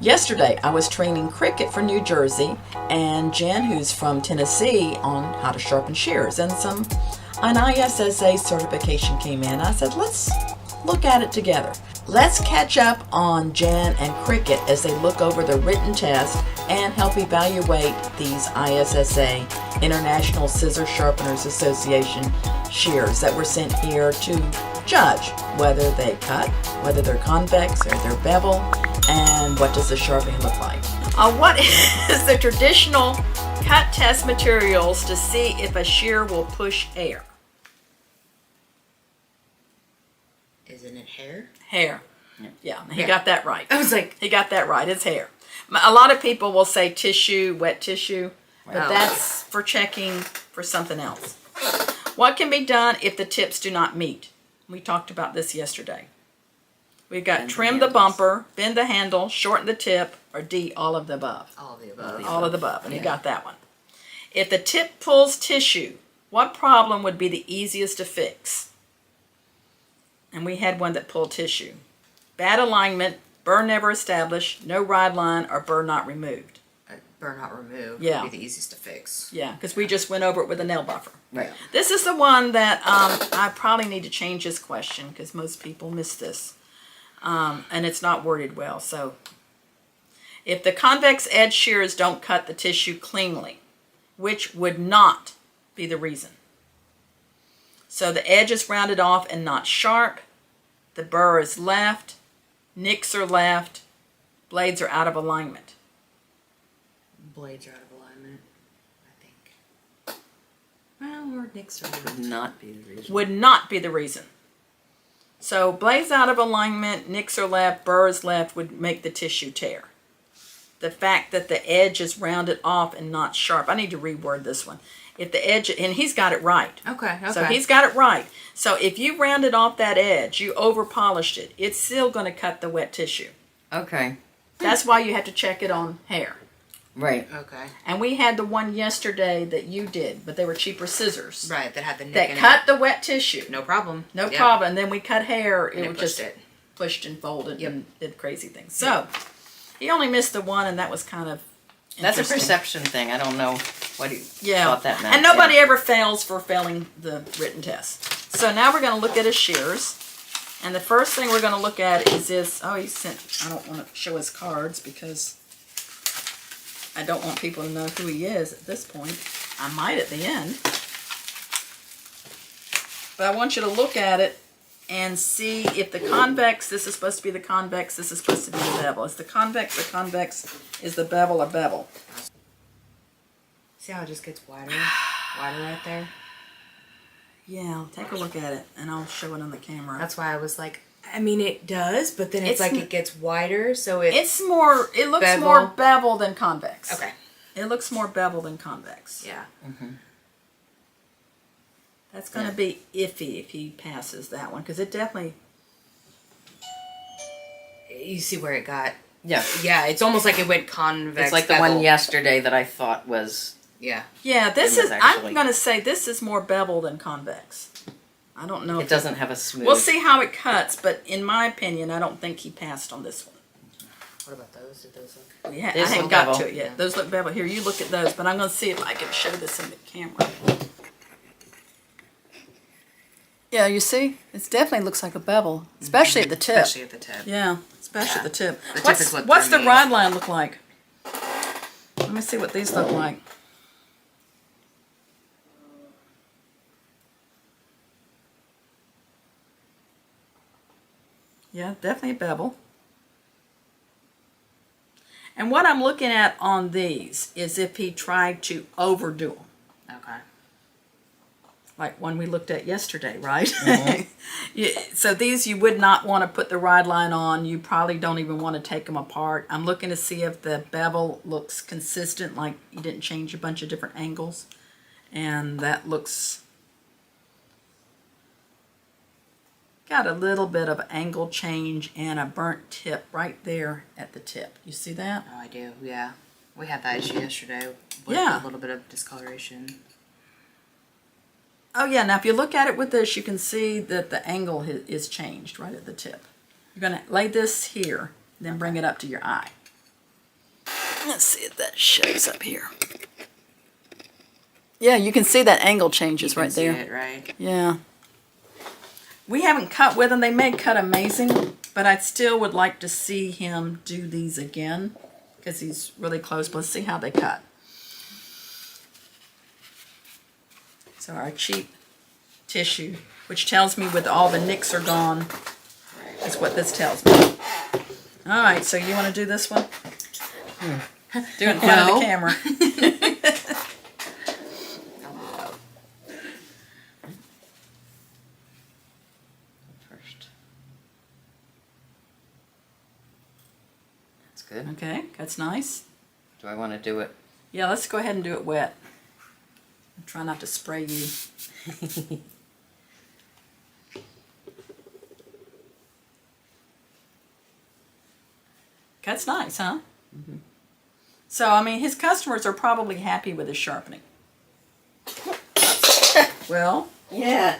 Yesterday, I was training Cricket for New Jersey and Jen, who's from Tennessee, on how to sharpen shears. And an ISSA certification came in. I said, let's look at it together. Let's catch up on Jen and Cricket as they look over the written test and help evaluate these ISSA, International Scissor Sharpeners Association shears that were sent here to judge whether they cut, whether they're convex or they're bevel, and what does the sharpening look like. What is the traditional cut test materials to see if a shear will push hair? Isn't it hair? Hair. Yeah, he got that right. I was like, he got that right. It's hair. A lot of people will say tissue, wet tissue, but that's for checking for something else. What can be done if the tips do not meet? We talked about this yesterday. We've got trim the bumper, bend the handle, shorten the tip, or D, all of the above. all of the above. All of the above, and you got that one. If the tip pulls tissue, what problem would be the easiest to fix? And we had one that pulled tissue. Bad alignment, burr never established, no ride line, or burr not removed. Burr not removed Yeah. would be the easiest to fix. Yeah, because we just went over it with a nail buffer. Right. This is the one that I probably need to change this question because most people miss this. And it's not worded well. So if the convex edge shears don't cut the tissue cleanly, which would not be the reason? So the edge is rounded off and not sharp. The burr is left. Nicks are left. Blades are out of alignment. Blades are out of alignment, I think. Well, or nicks would not be the reason. Would not be the reason. So blades out of alignment, nicks are left, burr is left would make the tissue tear. The fact that the edge is rounded off and not sharp. I need to reword this one. If the edge, and he's got it right. Okay. So he's got it right. So if you rounded off that edge, you over polished it, it's still going to cut the wet tissue. Okay. That's why you have to check it on hair. Right. Okay. And we had the one yesterday that you did, but they were cheaper scissors. Right, that had the nick That in cut the wet tissue. No problem. No problem. And then we cut hair. And It pushed just it. pushed and folded and did crazy things. So he only missed the one, and that was kind of That's a interesting. perception thing. I don't know what he Yeah. thought that meant. And nobody ever fails for failing the written test. So now we're going to look at his shears. And the first thing we're going to look at is this. Oh, he sent, I don't want to show his cards because I don't want people to know who he is at this point. I might at the end. But I want you to look at it and see if the convex, this is supposed to be the convex, this is supposed to be the bevel. Is the convex, is the bevel a bevel? See how it just gets wider? Wider right there? Yeah, take a look at it and I'll show it on the camera. That's why I was like, I mean, it does, but then it's like it gets wider, so it looks more bevel than convex. Okay. It looks more bevel than convex. Yeah. Mm-hmm. That's going to be iffy if he passes that one, because it definitely... You see where it got... Yeah. Yeah, it's almost like it went convex. It's like the one yesterday that I thought was... Yeah. Yeah, this is... actually- I'm going to say this is more bevel than convex. I don't know. It doesn't have a smooth... We'll see how it cuts, but in my opinion, I don't think he passed on this one. What about those? Did those look... I These haven't look got bevel. to it yet. Those look bevel. Here, you look at those, but I'm going to see if I can show this in the camera. Yeah, you see? It definitely looks like a bevel, especially at the tip. Especially at the tip. Yeah, especially at the tip. The tip is what What's threw the me. ride line look like? Let me see what these look like. Yeah, definitely a bevel. And what I'm looking at on these is if he tried to overdo them. Okay. Like one we looked at yesterday, right? Mm-hmm. So these you would not want to put the ride line on. You probably don't even want to take them apart. I'm looking to see if the bevel looks consistent, like you didn't change a bunch of different angles. And that looks... got a little bit of angle change and a burnt tip right there at the tip. You see that? Oh, I do, yeah. We had that issue yesterday with Yeah. a little bit of discoloration. Oh yeah, now if you look at it with this, you can see that the angle is changed right at the tip. You're going to lay this here, then bring it up to your eye. Let's see if that shows up here. Yeah, you can see that angle changes right there. It, right? Yeah. We haven't cut with him. They may cut amazing, but I still would like to see him do these again because he's really close. But let's see how they cut. So our cheap tissue, which tells me with all the nicks are gone, is what this tells me. All right, so you want to do this one? Do it in front of the camera. First. That's good. Okay, that's nice. Do I want to do it? Yeah, let's go ahead and do it wet. Try not to spray you. That's nice, huh? Mm-hmm. So, I mean, his customers are probably happy with his sharpening. Well, Yeah.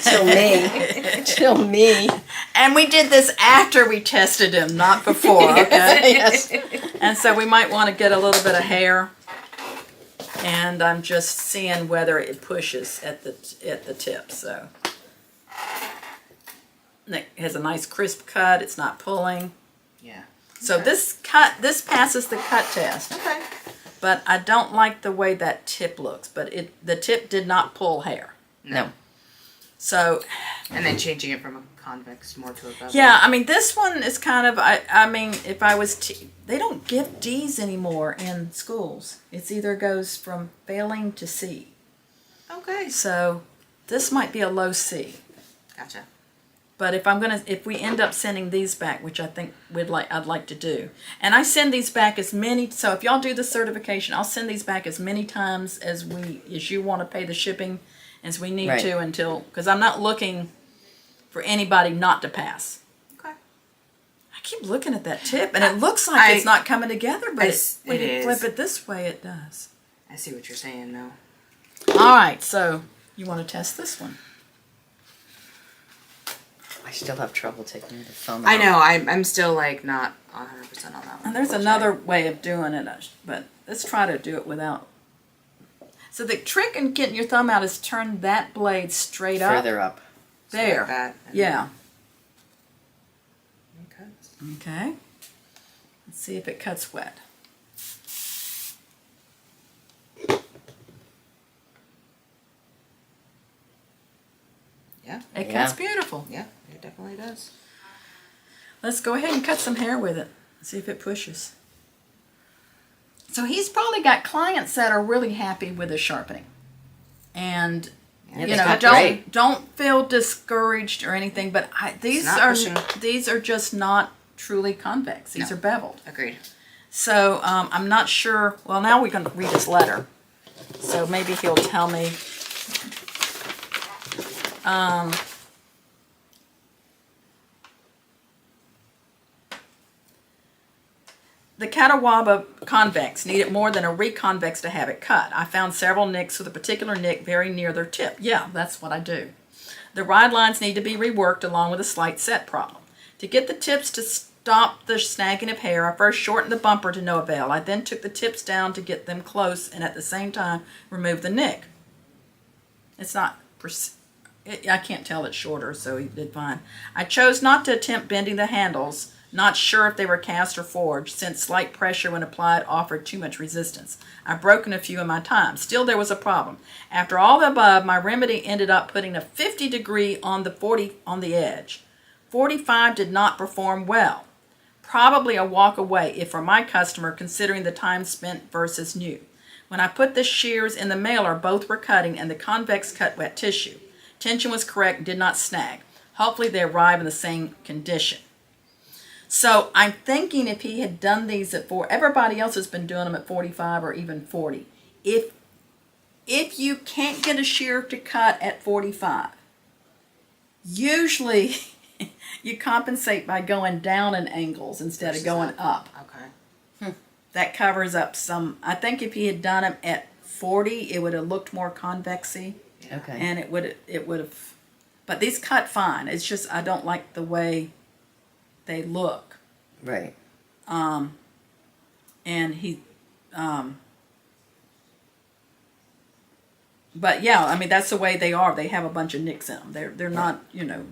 Till me. Till me. and we did this after we tested him, not before, okay? Yes. And so we might want to get a little bit of hair. And I'm just seeing whether it pushes at the tip. So it has a nice crisp cut. It's not pulling. Yeah. So this passes the cut test. Okay. But I don't like the way that tip looks. But the tip did not pull hair. No. So And then changing it from a convex more to a bevel. yeah, I mean this one is kind of I mean if I was they don't give D's anymore in schools. It's either goes from failing to C. Okay. So this might be a low C. Gotcha. But if we end up sending these back, which I think I'd like to do, and I send these back as many. So if y'all do the certification, I'll send these back as many times as you want to pay the shipping, as we need to until because I'm not looking for anybody not to pass. Okay. I keep looking at that tip, and it looks like it's not coming together, but when it you is. flip it this way, it does. I see what you're saying now. All right, so you want to test this one? I still have trouble taking the thumb I out. know. I'm still like not 100% on that one. And there's another way of doing it, but let's try to do it without. So the trick in getting your thumb out is turn that blade straight up. Further up. There. Like that, and Yeah. Okay. Okay. Let's see if it cuts wet. Yeah. It Yeah. cuts beautiful. Yeah. It definitely does. Let's go ahead and cut some hair with it. See if it pushes. So he's probably got clients that are really happy with his sharpening. And Yeah, you they know, cut great. don't feel discouraged or anything, but these are just not truly convex. These No. are beveled. Agreed. So I'm not sure. Well, now we're going to read his letter. So maybe he'll tell me. The Catawba convex needed more than a reconvex to have it cut. I found several nicks with a particular nick very near their tip. Yeah, that's what I do. The ride lines need to be reworked along with a slight set problem. To get the tips to stop the snagging of hair, I first shortened the bumper to no avail. I then took the tips down to get them close and at the same time remove the nick. It's not, I can't tell it's shorter, so he did fine. I chose not to attempt bending the handles, not sure if they were cast or forged, since slight pressure when applied offered too much resistance. I've broken a few in my time. Still, there was a problem. After all the above, my remedy ended up putting a 50 degree on the 40 on the edge. 45 did not perform well. Probably a walk away if for my customer, considering the time spent versus new. When I put the shears in the mailer, both were cutting and the convex cut wet tissue. Tension was correct, did not snag. Hopefully they arrive in the same condition. So I'm thinking if he had done these at 4, everybody else has been doing them at 45 or even 40. If you can't get a shear to cut at 45, usually you compensate by going down in angles instead of going up. Okay. That covers up some. I think if he had done them at 40, it would have looked more convexy. Okay. And it would have, but these cut fine. It's just I don't like the way they look. Right. and he, but yeah, I mean, that's the way they are. They have a bunch of nicks in them. They're not, you know,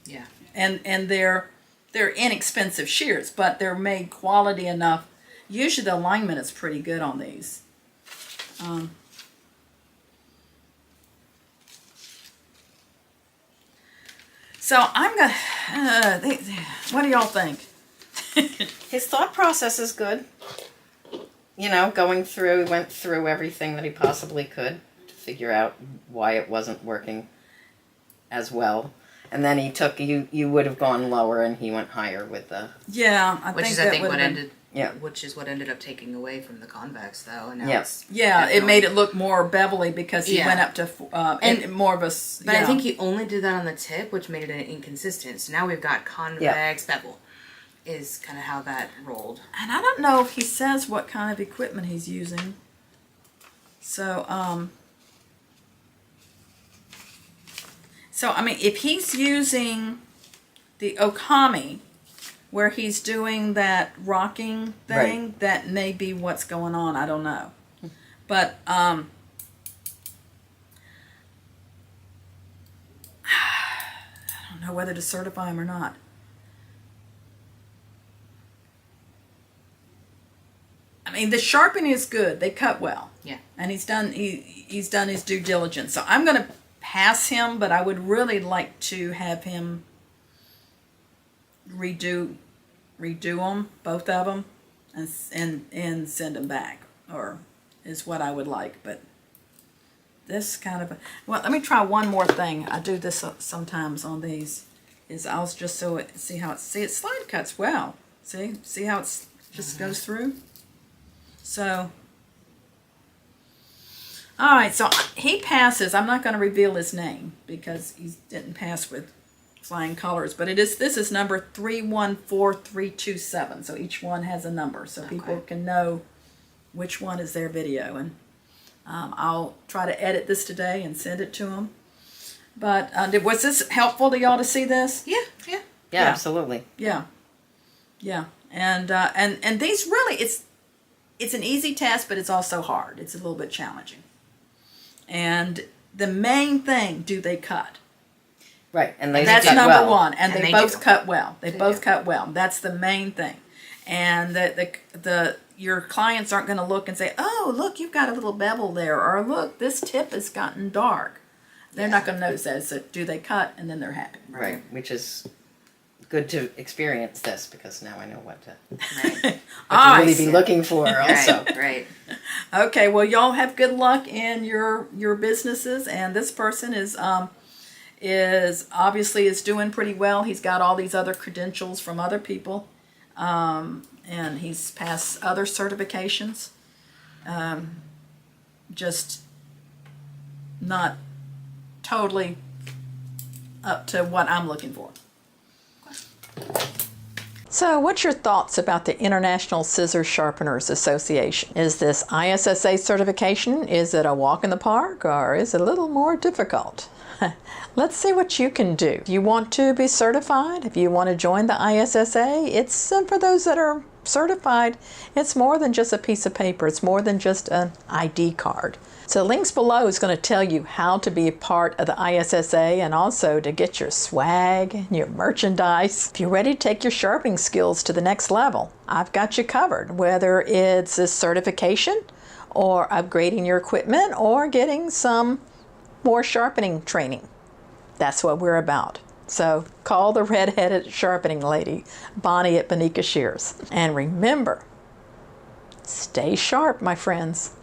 Yeah. and they're inexpensive shears, but they're made quality enough. Usually the alignment is pretty good on these. So I'm gonna, what do y'all think? His thought process is good. You know, going through, he went through everything that he possibly could to figure out why it wasn't working as well. And then he took, you would have gone lower and he went higher with the... Yeah, Which is, that I think, would what have been- ended. Yeah. Which is what ended up taking away from the convex, though. And now Yeah. it's Yeah, it definitely- made it look more bevelly because he Yeah. went up to and more of a. But yeah. I think he only did that on the tip, which made it an inconsistent. So now we've got convex bevel, is kind of how that rolled. And I don't know if he says what kind of equipment he's using. So I mean, if he's using the Okami, where he's doing that rocking thing, Right. that may be what's going on. I don't know, but I don't know whether to certify him or not. I mean, the sharpening is good. They cut well. Yeah. And he's done his due diligence. So I'm going to pass him, but I would really like to have him redo them, both of them, and send them back, or is what I would like. But this kind of, well, let me try one more thing. I do this sometimes on these, is I'll just see how it slide cuts well. See how it's just goes through. So, all right, so he passes. I'm not going to reveal his name because he didn't pass with flying colors, but this is number 314327. So each one has a number, so people can know which one is their video. And I'll try to edit this today and send it to them. But was this helpful to y'all to see this? Yeah. Yeah, absolutely. Yeah. And these really, it's an easy task, but it's also hard. It's a little bit challenging. And the main thing, do they cut? Right, and they That's cut number well. one. And they both do. cut well. They both cut well. That's the main thing. And your clients aren't going to look and say, "Oh, look, you've got a little bevel there," or "Look, this tip has gotten dark." They're not going to notice that. So do they cut? And then they're happy. Right, which is good to experience this because now I know what to All really right. be looking for also. Right. Okay, well, y'all have good luck in your businesses, and this person is obviously doing pretty well. He's got all these other credentials from other people, and he's passed other certifications. Just not totally up to what I'm looking for. So what's your thoughts about the International Scissor Sharpeners Association? Is this ISSA certification, is it a walk in the park, or is it a little more difficult? Let's see what you can do. If you want to be certified, if you want to join the ISSA, it's for those that are certified, it's more than just a piece of paper. It's more than just an ID card. So links below is going to tell you how to be a part of the ISSA and also to get your swag and your merchandise. If you're ready to take your sharpening skills to the next level, I've got you covered, whether it's a certification or upgrading your equipment or getting some more sharpening training. That's what we're about. So call the red-headed sharpening lady, Bonnie at Bonika Shears. And remember, stay sharp, my friends.